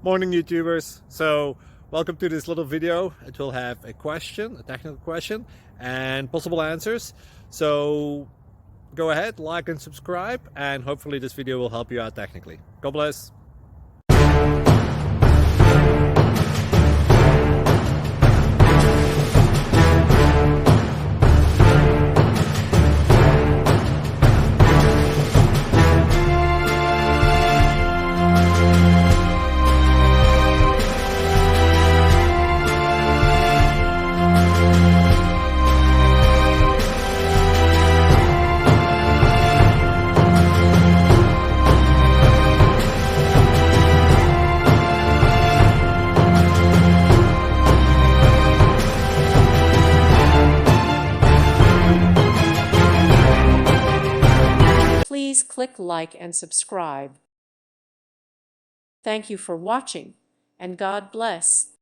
Morning YouTubers. So welcome to this little video. It will have a question, a technical question, and possible answers. So go ahead, like and subscribe, and hopefully this video will help you out technically. God bless. Please click like and subscribe. Thank you for watching, and God bless.